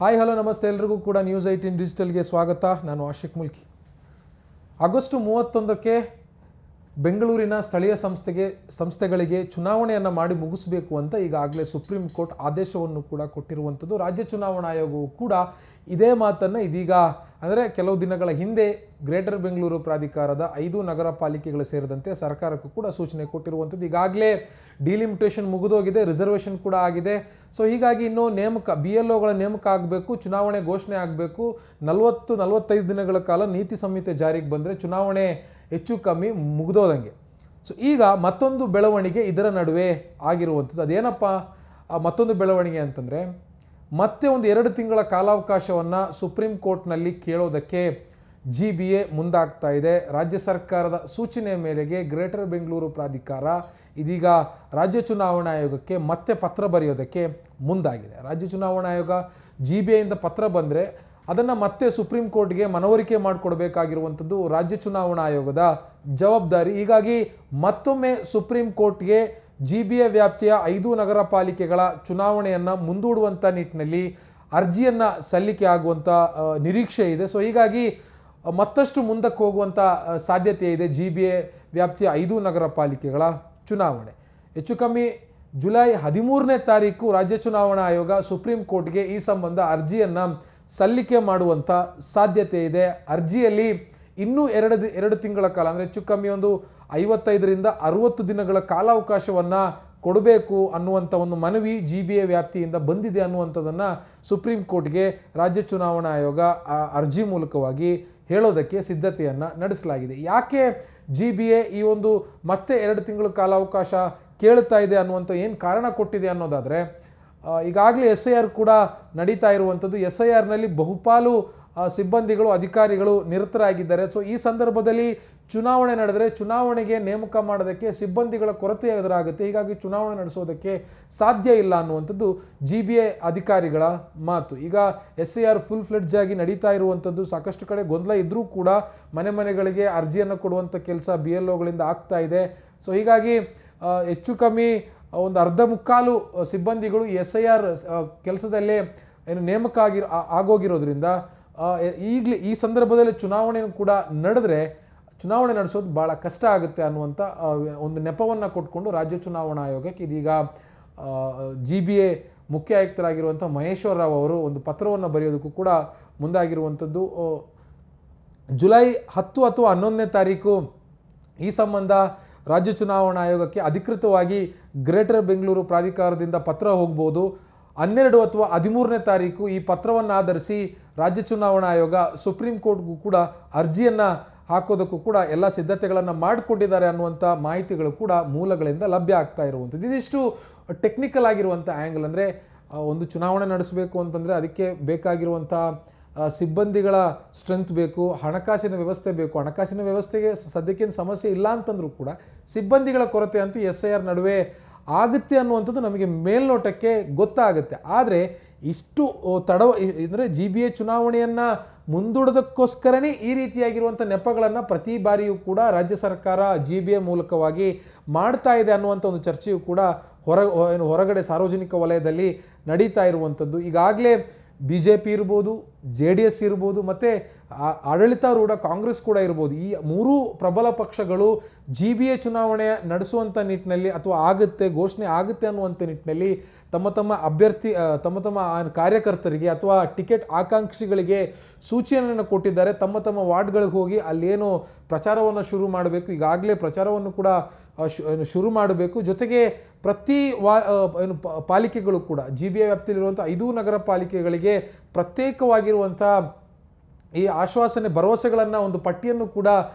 Hi hello ನಮಸ್ತೆ ಎಲ್ಲರಿಗೂ ಕೂಡ ನ್ಯೂಸ್ 18 ಡಿಜಿಟಲ್ಗೆ ಸ್ವಾಗತ. ನಾನು ಆಶಿಕ್ ಮುಲ್ಕಿ. ಆಗಸ್ಟ್ 31ಕ್ಕೆ ಬೆಂಗಳೂರಿನ ಸ್ಥಳೀಯ ಸಂಸ್ಥೆಗಳಿಗೆ ಚುನಾವಣೆಯನ್ನು ಮಾಡಿ ಮುಗಿಸಬೇಕು ಅಂತ ಈಗಾಗಲೇ ಸುಪ್ರೀಂ ಕೋರ್ಟ್ ಆದೇಶವನ್ನು ಕೂಡ ಕೊಟ್ಟಿರುವಂಥದ್ದು. ರಾಜ್ಯ ಚುನಾವಣಾ ಆಯೋಗವು ಕೂಡ ಇದೇ ಮಾತನ್ನು ಇದೀಗ ಅಂದರೆ ಕೆಲವು ದಿನಗಳ ಹಿಂದೆ ಗ್ರೇಟರ್ ಬೆಂಗಳೂರು ಪ್ರಾಧಿಕಾರದ 5 ನಗರ ಪಾಲಿಕೆಗಳು ಸೇರಿದಂತೆ ಸರ್ಕಾರಕ್ಕೂ ಕೂಡ ಸೂಚನೆ ಕೊಟ್ಟಿರುವಂಥದ್ದು. ಈಗಾಗಲೇ ಡಿಲಿಮಿಟೇಷನ್ ಮುಗಿದೋಗಿದೆ, ರಿಸರ್ವೇಷನ್ ಕೂಡ ಆಗಿದೆ. ಸೊ ಹೀಗಾಗಿ ಇನ್ನೂ BLOಗಳ ನೇಮಕ ಆಗಬೇಕು, ಚುನಾವಣೆ ಘೋಷಣೆ ಆಗಬೇಕು. 40-45 ದಿನಗಳ ಕಾಲ ನೀತಿ ಸಂಹಿತೆ ಜಾರಿಗೆ ಬಂದರೆ ಚುನಾವಣೆ ಹೆಚ್ಚು ಕಮ್ಮಿ ಮುಗಿದೋದಂಗೆ. ಸೊ ಈಗ ಮತ್ತೊಂದು ಬೆಳವಣಿಗೆ ಇದರ ನಡುವೆ ಆಗಿರುವಂಥದ್ದು. ಅದೇನಪ್ಪ ಮತ್ತೊಂದು ಬೆಳವಣಿಗೆ ಅಂತಂದರೆ, ಮತ್ತೆ ಒಂದು 2 ತಿಂಗಳ ಕಾಲಾವಕಾಶವನ್ನು ಸುಪ್ರೀಂ ಕೋರ್ಟ್ನಲ್ಲಿ ಕೇಳೋದಕ್ಕೆ GBA ಮುಂದಾಗ್ತಾ ಇದೆ. ರಾಜ್ಯ ಸರ್ಕಾರದ ಸೂಚನೆಯ ಮೇರೆಗೆ ಗ್ರೇಟರ್ ಬೆಂಗಳೂರು ಪ್ರಾಧಿಕಾರ ಇದೀಗ ರಾಜ್ಯ ಚುನಾವಣಾ ಆಯೋಗಕ್ಕೆ ಮತ್ತೆ ಪತ್ರ ಬರೆಯೋದಕ್ಕೆ ಮುಂದಾಗಿದೆ. ರಾಜ್ಯ ಚುನಾವಣಾ ಆಯೋಗ GBAಯಿಂದ ಪತ್ರ ಬಂದರೆ ಅದನ್ನು ಮತ್ತೆ ಸುಪ್ರೀಂ ಕೋರ್ಟ್ಗೆ ಮನವರಿಕೆ ಮಾಡಿಕೊಡ್ಬೇಕಾಗಿರುವಂಥದ್ದು ರಾಜ್ಯ ಚುನಾವಣಾ ಆಯೋಗದ ಜವಾಬ್ದಾರಿ. ಹೀಗಾಗಿ ಮತ್ತೊಮ್ಮೆ ಸುಪ್ರೀಂ ಕೋರ್ಟ್ಗೆ GBA ವ್ಯಾಪ್ತಿಯ 5 ನಗರ ಪಾಲಿಕೆಗಳ ಚುನಾವಣೆಯನ್ನು ಮುಂದೂಡುವಂಥ ನಿಟ್ಟಿನಲ್ಲಿ ಅರ್ಜಿಯನ್ನು ಸಲ್ಲಿಕೆ ಆಗುವಂಥ ನಿರೀಕ್ಷೆ ಇದೆ. ಸೊ ಹೀಗಾಗಿ ಮತ್ತಷ್ಟು ಮುಂದಕ್ಕೆ ಹೋಗುವಂಥ ಸಾಧ್ಯತೆ ಇದೆ GBA ವ್ಯಾಪ್ತಿಯ 5 ನಗರ ಪಾಲಿಕೆಗಳ ಚುನಾವಣೆ. ಹೆಚ್ಚು ಕಮ್ಮಿ ಜುಲೈ 13ನೇ ತಾರೀಕು ರಾಜ್ಯ ಚುನಾವಣಾ ಆಯೋಗ ಸುಪ್ರೀಂ ಕೋರ್ಟ್ಗೆ ಈ ಸಂಬಂಧ ಅರ್ಜಿಯನ್ನು ಸಲ್ಲಿಕೆ ಮಾಡುವಂಥ ಸಾಧ್ಯತೆ ಇದೆ. ಅರ್ಜಿಯಲ್ಲಿ ಇನ್ನೂ ಎರಡು ತಿಂಗಳ ಕಾಲ ಅಂದರೆ ಹೆಚ್ಚು ಕಮ್ಮಿ ಒಂದು 55ರಿಂದ 60 ದಿನಗಳ ಕಾಲಾವಕಾಶವನ್ನು ಕೊಡಬೇಕು ಅನ್ನುವಂಥ ಒಂದು ಮನವಿ GBA ವ್ಯಾಪ್ತಿಯಿಂದ ಬಂದಿದೆ ಅನ್ನುವಂಥದ್ದನ್ನು ಸುಪ್ರೀಂ ಕೋರ್ಟ್ಗೆ ರಾಜ್ಯ ಚುನಾವಣಾ ಆಯೋಗ ಅರ್ಜಿ ಮೂಲಕವಾಗಿ ಹೇಳೋದಕ್ಕೆ ಸಿದ್ಧತೆಯನ್ನು ನಡೆಸಲಾಗಿದೆ. ಯಾಕೆ GBA ಈ ಒಂದು ಮತ್ತೆ 2 ತಿಂಗಳ ಕಾಲಾವಕಾಶ ಕೇಳ್ತಾ ಇದೆ ಅನ್ನುವಂಥ ಏನು ಕಾರಣ ಕೊಟ್ಟಿದೆ ಅನ್ನೋದಾದರೆ, ಈಗಾಗಲೇ SIR ಕೂಡ ನಡೀತಾ ಇರುವಂಥದ್ದು. SIRನಲ್ಲಿ ಬಹುಪಾಲು ಸಿಬ್ಬಂದಿಗಳು ಅಧಿಕಾರಿಗಳು ನಿರತರಾಗಿದ್ದಾರೆ. ಸೊ ಈ ಸಂದರ್ಭದಲ್ಲಿ ಚುನಾವಣೆ ನಡೆದರೆ ಚುನಾವಣೆಗೆ ನೇಮಕ ಮಾಡೋದಕ್ಕೆ ಸಿಬ್ಬಂದಿಗಳ ಕೊರತೆ ಎದುರಾಗುತ್ತೆ. ಹೀಗಾಗಿ ಚುನಾವಣೆ ನಡೆಸೋದಕ್ಕೆ ಸಾಧ್ಯ ಇಲ್ಲ ಅನ್ನುವಂಥದ್ದು GBA ಅಧಿಕಾರಿಗಳ ಮಾತು. ಈಗ SIR ಫುಲ್ ಫ್ಲೆಡ್ಜ್ ಆಗಿ ನಡೀತಾ ಇರುವಂಥದ್ದು. ಸಾಕಷ್ಟು ಕಡೆ ಗೊಂದಲ ಇದ್ದರೂ ಕೂಡ ಮನೆಗಳಿಗೆ ಅರ್ಜಿಯನ್ನು ಕೊಡುವಂಥ ಕೆಲಸ BLOಗಳಿಂದ ಆಗ್ತಾ ಇದೆ. ಸೊ ಹೀಗಾಗಿ ಹೆಚ್ಚು ಕಮ್ಮಿ ಒಂದು ಅರ್ಧ ಮುಕ್ಕಾಲು ಸಿಬ್ಬಂದಿಗಳು SIR ಕೆಲಸದಲ್ಲೇ ಏನು ನೇಮಕ ಆಗೋಗಿರೋದ್ರಿಂದ ಈಗಲೇ ಈ ಸಂದರ್ಭದಲ್ಲಿ ಚುನಾವಣೆಯನ್ನು ಕೂಡ ನಡೆದರೆ ಚುನಾವಣೆ ನಡೆಸೋದು ಭಾಳ ಕಷ್ಟ ಆಗುತ್ತೆ ಅನ್ನುವಂಥ ಒಂದು ನೆಪವನ್ನು ಕೊಟ್ಕೊಂಡು ರಾಜ್ಯ ಚುನಾವಣಾ ಆಯೋಗಕ್ಕೆ ಇದೀಗ GBA ಮುಖ್ಯ ಆಯುಕ್ತರಾಗಿರುವಂಥ ಮಹೇಶ್ವರ ರಾವ್ ಅವರು ಒಂದು ಪತ್ರವನ್ನು ಬರೆಯೋದಕ್ಕೂ ಕೂಡ ಮುಂದಾಗಿರುವಂಥದ್ದು. ಜುಲೈ 10 ಅಥವಾ 11ನೇ ತಾರೀಕು ಈ ಸಂಬಂಧ ರಾಜ್ಯ ಚುನಾವಣಾ ಆಯೋಗಕ್ಕೆ ಅಧಿಕೃತವಾಗಿ ಗ್ರೇಟರ್ ಬೆಂಗಳೂರು ಪ್ರಾಧಿಕಾರದಿಂದ ಪತ್ರ ಹೋಗ್ಬೋದು. 12 ಅಥವಾ 13ನೇ ತಾರೀಕು ಈ ಪತ್ರವನ್ನು ಆಧರಿಸಿ ರಾಜ್ಯ ಚುನಾವಣಾ ಆಯೋಗ ಸುಪ್ರೀಂ ಕೋರ್ಟ್ಗೂ ಕೂಡ ಅರ್ಜಿಯನ್ನು ಹಾಕೋದಕ್ಕೂ ಕೂಡ ಎಲ್ಲ ಸಿದ್ಧತೆಗಳನ್ನು ಮಾಡಿಕೊಂಡಿದ್ದಾರೆ ಅನ್ನುವಂಥ ಮಾಹಿತಿಗಳು ಕೂಡ ಮೂಲಗಳಿಂದ ಲಭ್ಯ ಆಗ್ತಾ ಇರುವಂಥದ್ದು. ಇದಿಷ್ಟು ಟೆಕ್ನಿಕಲ್ ಆಗಿರುವಂಥ ಆ್ಯಂಗಲ್. ಅಂದರೆ ಒಂದು ಚುನಾವಣೆ ನಡೆಸಬೇಕು ಅಂತಂದರೆ ಅದಕ್ಕೆ ಬೇಕಾಗಿರುವಂಥ ಸಿಬ್ಬಂದಿಗಳ ಸ್ಟ್ರೆಂತ್ ಬೇಕು, ಹಣಕಾಸಿನ ವ್ಯವಸ್ಥೆ ಬೇಕು. ಹಣಕಾಸಿನ ವ್ಯವಸ್ಥೆಗೆ ಸದ್ಯಕ್ಕೇನು ಸಮಸ್ಯೆ ಇಲ್ಲ ಅಂತಂದರೂ ಕೂಡ ಸಿಬ್ಬಂದಿಗಳ ಕೊರತೆ ಅಂತೂ SIR ನಡುವೆ ಆಗುತ್ತೆ ಅನ್ನುವಂಥದ್ದು ನಮಗೆ ಮೇಲ್ನೋಟಕ್ಕೆ ಗೊತ್ತಾಗುತ್ತೆ. ಆದರೆ ಇಷ್ಟು ಅಂದರೆ GBA ಚುನಾವಣೆಯನ್ನು ಮುಂದೂಡೋದಕ್ಕೋಸ್ಕರನೇ ಈ ರೀತಿಯಾಗಿರುವಂಥ ನೆಪಗಳನ್ನು ಪ್ರತಿ ಬಾರಿಯೂ ಕೂಡ ರಾಜ್ಯ ಸರ್ಕಾರ GBA ಮೂಲಕವಾಗಿ ಮಾಡ್ತಾ ಇದೆ ಅನ್ನುವಂಥ ಒಂದು ಚರ್ಚೆಯು ಕೂಡ ಹೊರಗಡೆ ಸಾರ್ವಜನಿಕ ವಲಯದಲ್ಲಿ ನಡೀತಾ ಇರುವಂಥದ್ದು. ಈಗಾಗಲೇ BJP ಇರ್ಬೋದು, JDS ಇರ್ಬೋದು, ಮತ್ತು ಆಡಳಿತಾರೂಢ ಕಾಂಗ್ರೆಸ್ ಕೂಡ ಇರ್ಬೋದು. ಈ 3 ಪ್ರಬಲ ಪಕ್ಷಗಳು GBA ಚುನಾವಣೆ ನಡೆಸುವಂಥ ನಿಟ್ಟಿನಲ್ಲಿ ಅಥವಾ ಘೋಷಣೆ ಆಗುತ್ತೆ ಅನ್ನುವಂಥ ನಿಟ್ಟಿನಲ್ಲಿ ತಮ್ಮ ಕಾರ್ಯಕರ್ತರಿಗೆ ಅಥವಾ ಟಿಕೆಟ್ ಆಕಾಂಕ್ಷಿಗಳಿಗೆ ಸೂಚನೆಯನ್ನು ಕೊಟ್ಟಿದ್ದಾರೆ. ತಮ್ಮ ವಾರ್ಡ್ಗಳಿಗೆ ಹೋಗಿ ಅಲ್ಲೇನು ಪ್ರಚಾರವನ್ನು ಶುರು ಮಾಡಬೇಕು, ಈಗಾಗಲೇ ಪ್ರಚಾರವನ್ನು ಕೂಡ ಶುರು ಮಾಡಬೇಕು. ಜೊತೆಗೆ ಪ್ರತಿ ಪಾಲಿಕೆಗಳು ಕೂಡ GBA ವ್ಯಾಪ್ತಿಯಲ್ಲಿರುವಂಥ 5 ನಗರ ಪಾಲಿಕೆಗಳಿಗೆ ಪ್ರತ್ಯೇಕವಾಗಿರುವಂಥ ಈ ಆಶ್ವಾಸನೆ ಭರವಸೆಗಳನ್ನು ಒಂದು ಪಟ್ಟಿಯನ್ನು ಕೂಡ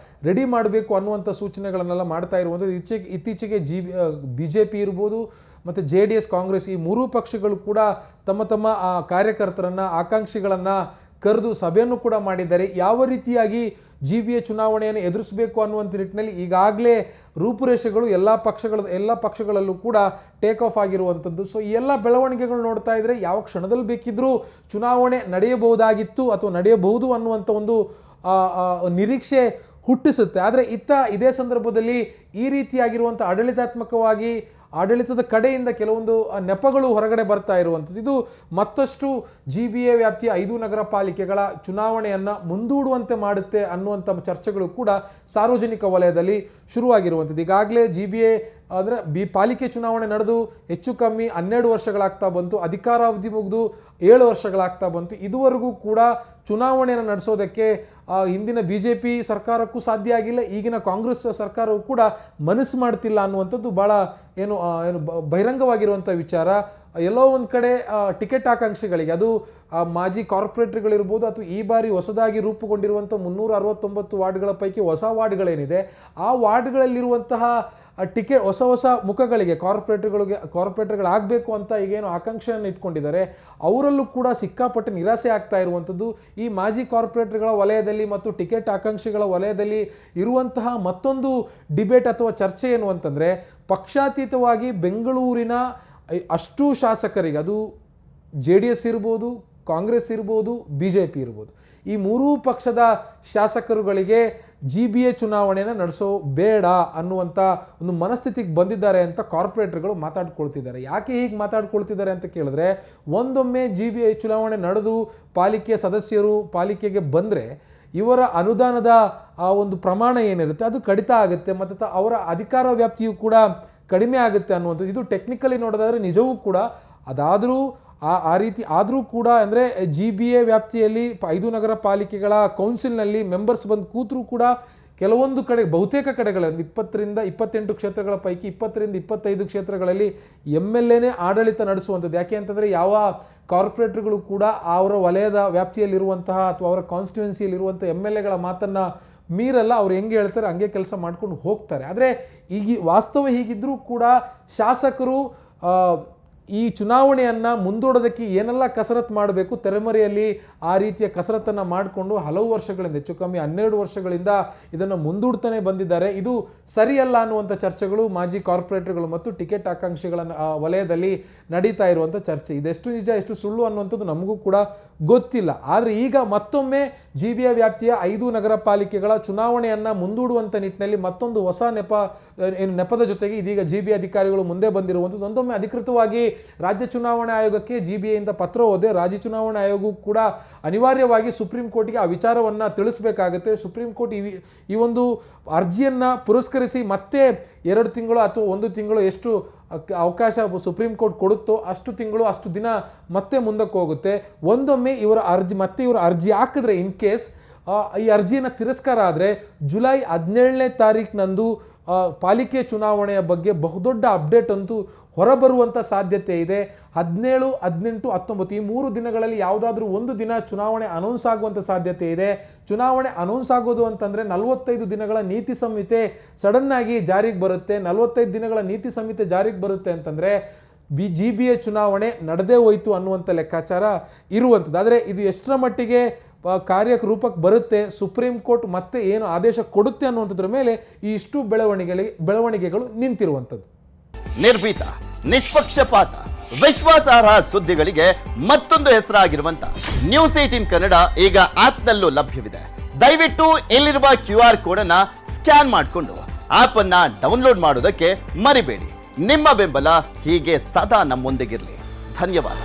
ರೆಡಿ ಮಾಡಬೇಕು ಅನ್ನುವಂಥ ಸೂಚನೆಗಳನ್ನೆಲ್ಲ ಮಾಡ್ತಾ ಇರುವಂಥದ್ದು. ಇತ್ತೀಚೆಗೆ BJP ಇರ್ಬೋದು ಮತ್ತು JDS ಕಾಂಗ್ರೆಸ್ ಈ 3 ಪಕ್ಷಗಳು ಕೂಡ ತಮ್ಮ ಕಾರ್ಯಕರ್ತರನ್ನು ಆಕಾಂಕ್ಷಿಗಳನ್ನು ಕರೆದು ಸಭೆಯನ್ನು ಕೂಡ ಮಾಡಿದ್ದಾರೆ. ಯಾವ ರೀತಿಯಾಗಿ GBA ಚುನಾವಣೆಯನ್ನು ಎದುರಿಸಬೇಕು ಅನ್ನುವಂಥ ನಿಟ್ಟಿನಲ್ಲಿ ಈಗಾಗಲೇ ರೂಪುರೇಷೆಗಳು ಎಲ್ಲ ಪಕ್ಷಗಳಲ್ಲೂ ಕೂಡ ಟೇಕ್ ಆಫ್ ಆಗಿರುವಂಥದ್ದು. ಸೊ ಈ ಎಲ್ಲ ಬೆಳವಣಿಗೆಗಳು ನೋಡ್ತಾ ಇದ್ದರೆ ಯಾವ ಕ್ಷಣದಲ್ಲಿ ಬೇಕಿದ್ರೂ ಚುನಾವಣೆ ನಡೆಯಬಹುದಾಗಿತ್ತು ಅಥವಾ ನಡೆಯಬಹುದು ಅನ್ನುವಂಥ ಒಂದು ನಿರೀಕ್ಷೆ ಹುಟ್ಟಿಸುತ್ತೆ. ಆದರೆ ಇದೇ ಸಂದರ್ಭದಲ್ಲಿ ಈ ರೀತಿಯಾಗಿರುವಂಥ ಆಡಳಿತಾತ್ಮಕವಾಗಿ ಆಡಳಿತದ ಕಡೆಯಿಂದ ಕೆಲವೊಂದು ನೆಪಗಳು ಹೊರಗಡೆ ಬರ್ತಾ ಇರುವಂಥದ್ದು. ಇದು ಮತ್ತಷ್ಟು GBA ವ್ಯಾಪ್ತಿಯ 5 ನಗರ ಪಾಲಿಕೆಗಳ ಚುನಾವಣೆಯನ್ನು ಮುಂದೂಡುವಂತೆ ಮಾಡುತ್ತೆ ಅನ್ನುವಂಥ ಚರ್ಚೆಗಳು ಕೂಡ ಸಾರ್ವಜನಿಕ ವಲಯದಲ್ಲಿ ಶುರುವಾಗಿರುವಂಥದ್ದು. ಈಗಾಗಲೇ GBA ಅಂದರೆ ಪಾಲಿಕೆ ಚುನಾವಣೆ ನಡೆದು ಹೆಚ್ಚು ಕಮ್ಮಿ 12 ವರ್ಷಗಳಾಗ್ತಾ ಬಂತು, ಅಧಿಕಾರಾವಧಿ ಮುಗಿದು 7 ವರ್ಷಗಳಾಗ್ತಾ ಬಂತು. ಇದುವರೆಗೂ ಕೂಡ ಚುನಾವಣೆಯನ್ನು ನಡೆಸೋದಕ್ಕೆ ಹಿಂದಿನ BJP ಸರ್ಕಾರಕ್ಕೂ ಸಾಧ್ಯ ಆಗಿಲ್ಲ, ಈಗಿನ ಕಾಂಗ್ರೆಸ್ ಸರ್ಕಾರವೂ ಕೂಡ ಮನಸ್ಸು ಮಾಡ್ತಿಲ್ಲ ಅನ್ನುವಂಥದ್ದು ಭಾಳ ಏನು ಬಹಿರಂಗವಾಗಿರುವಂಥ ವಿಚಾರ. ಎಲ್ಲೋ ಒಂದು ಕಡೆ ಟಿಕೆಟ್ ಆಕಾಂಕ್ಷಿಗಳಿಗೆ, ಅದು ಮಾಜಿ ಕಾರ್ಪೊರೇಟರ್ಗಳಿರ್ಬೋದು ಅಥವಾ ಈ ಬಾರಿ ಹೊಸದಾಗಿ ರೂಪುಗೊಂಡಿರುವಂಥ 369 ವಾರ್ಡ್ಗಳ ಪೈಕಿ ಹೊಸ ವಾರ್ಡ್ಗಳೇನಿದೆ ಆ ವಾರ್ಡ್ಗಳಲ್ಲಿರುವಂತಹ ಟಿಕೆಟ್ ಹೊಸ ಮುಖಗಳಿಗೆ ಕಾರ್ಪೊರೇಟರ್ಗಳಾಗಬೇಕು ಅಂತ ಈಗೇನು ಆಕಾಂಕ್ಷೆಯನ್ನು ಇಟ್ಕೊಂಡಿದ್ದಾರೆ ಅವರಲ್ಲೂ ಕೂಡ ಸಿಕ್ಕಾಪಟ್ಟೆ ನಿರಾಸೆ ಆಗ್ತಾ ಇರುವಂಥದ್ದು. ಈ ಮಾಜಿ ಕಾರ್ಪೊರೇಟರ್ಗಳ ವಲಯದಲ್ಲಿ ಮತ್ತು ಟಿಕೆಟ್ ಆಕಾಂಕ್ಷಿಗಳ ವಲಯದಲ್ಲಿ ಇರುವಂತಹ ಮತ್ತೊಂದು ಡಿಬೇಟ್ ಅಥವಾ ಚರ್ಚೆ ಏನು ಅಂತಂದರೆ, ಪಕ್ಷಾತೀತವಾಗಿ ಬೆಂಗಳೂರಿನ ಅಷ್ಟು ಶಾಸಕರಿಗೆ, ಅದು JDS ಇರ್ಬೋದು, ಕಾಂಗ್ರೆಸ್ ಇರ್ಬೋದು, BJP ಇರ್ಬೋದು, ಈ ಮೂರೂ ಪಕ್ಷದ ಶಾಸಕರುಗಳಿಗೆ GBA ಚುನಾವಣೆಯನ್ನು ನಡೆಸೋ ಬೇಡ ಅನ್ನುವಂಥ ಒಂದು ಮನಸ್ಥಿತಿಗೆ ಬಂದಿದ್ದಾರೆ ಅಂತ ಕಾರ್ಪೊರೇಟರ್ಗಳು ಮಾತಾಡ್ಕೊಳ್ತಿದ್ದಾರೆ. ಯಾಕೆ ಹೀಗೆ ಮಾತಾಡ್ಕೊಳ್ತಿದ್ದಾರೆ ಅಂತ ಕೇಳಿದ್ರೆ, ಒಂದೊಮ್ಮೆ GBA ಚುನಾವಣೆ ನಡೆದು ಪಾಲಿಕೆ ಸದಸ್ಯರು ಪಾಲಿಕೆಗೆ ಬಂದರೆ ಇವರ ಅನುದಾನದ ಒಂದು ಪ್ರಮಾಣ ಏನಿರುತ್ತೆ ಅದು ಕಡಿತ ಆಗುತ್ತೆ ಮತ್ತು ಅವರ ಅಧಿಕಾರ ವ್ಯಾಪ್ತಿಯು ಕೂಡ ಕಡಿಮೆ ಆಗುತ್ತೆ ಅನ್ನುವಂಥದ್ದು. ಇದು ಟೆಕ್ನಿಕಲಿ ನೋಡೋದಾದರೆ ನಿಜವೂ ಕೂಡ ಅದಾದರೂ ಆ ರೀತಿ ಆದರೂ ಕೂಡ ಅಂದರೆ GBA ವ್ಯಾಪ್ತಿಯಲ್ಲಿ 5 ನಗರ ಪಾಲಿಕೆಗಳ ಕೌನ್ಸಿಲ್ನಲ್ಲಿ ಮೆಂಬರ್ಸ್ ಬಂದು ಕೂತರೂ ಕೂಡ ಕೆಲವೊಂದು ಕಡೆ, ಬಹುತೇಕ ಕಡೆಗಳಲ್ಲಿ 20 ರಿಂದ 28 ಕ್ಷೇತ್ರಗಳ ಪೈಕಿ 20 ರಿಂದ 25 ಕ್ಷೇತ್ರಗಳಲ್ಲಿ MLAನೇ ಆಡಳಿತ ನಡೆಸುವಂಥದ್ದು. ಯಾಕೆ ಅಂತಂದರೆ ಯಾವ ಕಾರ್ಪೊರೇಟರ್ಗಳು ಕೂಡ ಅವರ ವಲಯದ ವ್ಯಾಪ್ತಿಯಲ್ಲಿರುವಂತಹ ಅಥವಾ ಅವರ ಕಾನ್ಸ್ಟಿಟ್ಯೂನ್ಸಿಯಲ್ಲಿರುವಂಥ MLAಗಳ ಮಾತನ್ನು ಮೀರಲ್ಲ. ಅವ್ರು ಹೆಂಗೆ ಹೇಳ್ತಾರೆ ಹಂಗೆ ಕೆಲಸ ಮಾಡ್ಕೊಂಡು ಹೋಗ್ತಾರೆ. ಆದರೆ ಈಗ ವಾಸ್ತವ ಹೀಗಿದ್ದರೂ ಕೂಡ ಶಾಸಕರು ಈ ಚುನಾವಣೆಯನ್ನು ಮುಂದೂಡೋದಕ್ಕೆ ಏನೆಲ್ಲ ಕಸರತ್ತು ಮಾಡಬೇಕು, ತೆರೆಮರೆಯಲ್ಲಿ ಆ ರೀತಿಯ ಕಸರತ್ತನ್ನು ಮಾಡಿಕೊಂಡು ಹಲವು ವರ್ಷಗಳಿಂದ, ಹೆಚ್ಚು ಕಮ್ಮಿ 12 ವರ್ಷಗಳಿಂದ ಇದನ್ನು ಮುಂದೂಡ್ತಾನೆ ಬಂದಿದ್ದಾರೆ. ಇದು ಸರಿಯಲ್ಲ ಅನ್ನುವಂಥ ಚರ್ಚೆಗಳು ಮಾಜಿ ಕಾರ್ಪೊರೇಟರ್ಗಳು ಮತ್ತು ಟಿಕೆಟ್ ಆಕಾಂಕ್ಷಿಗಳ ವಲಯದಲ್ಲಿ ನಡೀತಾ ಇರುವಂಥ ಚರ್ಚೆ. ಇದೆಷ್ಟು ನಿಜ ಎಷ್ಟು ಸುಳ್ಳು ಅನ್ನುವಂಥದ್ದು ನಮಗೂ ಕೂಡ ಗೊತ್ತಿಲ್ಲ. ಆದರೆ ಈಗ ಮತ್ತೊಮ್ಮೆ GBA ವ್ಯಾಪ್ತಿಯ 5 ನಗರ ಪಾಲಿಕೆಗಳ ಚುನಾವಣೆಯನ್ನು ಮುಂದೂಡುವಂಥ ನಿಟ್ಟಿನಲ್ಲಿ ಮತ್ತೊಂದು ಹೊಸ ನೆಪದ ಜೊತೆಗೆ ಇದೀಗ GBA ಅಧಿಕಾರಿಗಳು ಮುಂದೆ ಬಂದಿರುವಂಥದ್ದು. ಒಂದೊಮ್ಮೆ ಅಧಿಕೃತವಾಗಿ ರಾಜ್ಯ ಚುನಾವಣಾ ಆಯೋಗಕ್ಕೆ GBA ಇಂದ ಪತ್ರ ಹೋದೆ. ರಾಜ್ಯ ಚುನಾವಣಾ ಆಯೋಗವು ಕೂಡ ಅನಿವಾರ್ಯವಾಗಿ ಸುಪ್ರೀಂ ಕೋರ್ಟ್ಗೆ ಆ ವಿಚಾರವನ್ನು ತಿಳಿಸಬೇಕಾಗುತ್ತೆ. ಸುಪ್ರೀಂ ಕೋರ್ಟ್ ಈ ಒಂದು ಅರ್ಜಿಯನ್ನು ಪುರಸ್ಕರಿಸಿ ಮತ್ತೆ 2 ತಿಂಗಳು ಅಥವಾ 1 ತಿಂಗಳು ಎಷ್ಟು ಅವಕಾಶ ಸುಪ್ರೀಂ ಕೋರ್ಟ್ ಕೊಡುತ್ತೋ ಅಷ್ಟು ತಿಂಗಳು ಅಷ್ಟು ದಿನ ಮತ್ತೆ ಮುಂದಕ್ಕೆ ಹೋಗುತ್ತೆ. ಒಂದೊಮ್ಮೆ ಇವರ ಅರ್ಜಿ ಹಾಕಿದ್ರೆ ಇನ್ ಕೇಸ್ ಈ ಅರ್ಜಿಯನ್ನು ತಿರಸ್ಕಾರ ಆದರೆ ಜುಲೈ 17ನೇ ತಾರೀಕಿನಂದು ಪಾಲಿಕೆ ಚುನಾವಣೆಯ ಬಗ್ಗೆ ಬಹುದೊಡ್ಡ ಅಪ್ಡೇಟ್ ಅಂತೂ ಹೊರಬರುವಂಥ ಸಾಧ್ಯತೆ ಇದೆ. 17, 18, 19 ಈ 3 ದಿನಗಳಲ್ಲಿ ಯಾವುದಾದ್ರೂ ಒಂದು ದಿನ ಚುನಾವಣೆ ಅನೌನ್ಸ್ ಆಗುವಂಥ ಸಾಧ್ಯತೆ ಇದೆ. ಚುನಾವಣೆ ಅನೌನ್ಸ್ ಆಗೋದು ಅಂತಂದರೆ 45 ದಿನಗಳ ನೀತಿ ಸಂಹಿತೆ ಸಡನ್ನಾಗಿ ಜಾರಿಗೆ ಬರುತ್ತೆ. 45 ದಿನಗಳ ನೀತಿ ಸಂಹಿತೆ ಜಾರಿಗೆ ಬರುತ್ತೆ ಅಂತಂದರೆ GBA ಚುನಾವಣೆ ನಡೆದೇ ಹೋಯಿತು ಅನ್ನುವಂಥ ಲೆಕ್ಕಾಚಾರ ಇರುವಂಥದ್ದು. ಆದರೆ ಇದು ಎಷ್ಟರ ಮಟ್ಟಿಗೆ ಕಾರ್ಯರೂಪಕ್ಕೆ ಬರುತ್ತೆ, ಸುಪ್ರೀಂ ಕೋರ್ಟ್ ಮತ್ತೆ ಏನು ಆದೇಶ ಕೊಡುತ್ತೆ ಅನ್ನುವಂಥದ್ರ ಮೇಲೆ ಈ ಇಷ್ಟು ಬೆಳವಣಿಗೆಗಳು ನಿಂತಿರುವಂಥದ್ದು. ನಿರ್ಭೀತ, ನಿಷ್ಪಕ್ಷಪಾತ, ವಿಶ್ವಾಸಾರ್ಹ ಸುದ್ದಿಗಳಿಗೆ ಮತ್ತೊಂದು ಹೆಸರಾಗಿರುವಂತ ನ್ಯೂಸ್ 18 ಕನ್ನಡ ಈಗ ಆಪ್ನಲ್ಲೂ ಲಭ್ಯವಿದೆ. ದಯವಿಟ್ಟು ಇಲ್ಲಿರುವ QR ಕೋಡ್ ಅನ್ನ ಸ್ಕ್ಯಾನ್ ಮಾಡಿಕೊಂಡು ಆಪ್ ಅನ್ನ ಡೌನ್ಲೋಡ್ ಮಾಡೋದಕ್ಕೆ ಮರಿಬೇಡಿ. ನಿಮ್ಮ ಬೆಂಬಲ ಹೀಗೆ ಸದಾ ನಮ್ಮೊಂದಿಗಿರಲಿ. ಧನ್ಯವಾದ.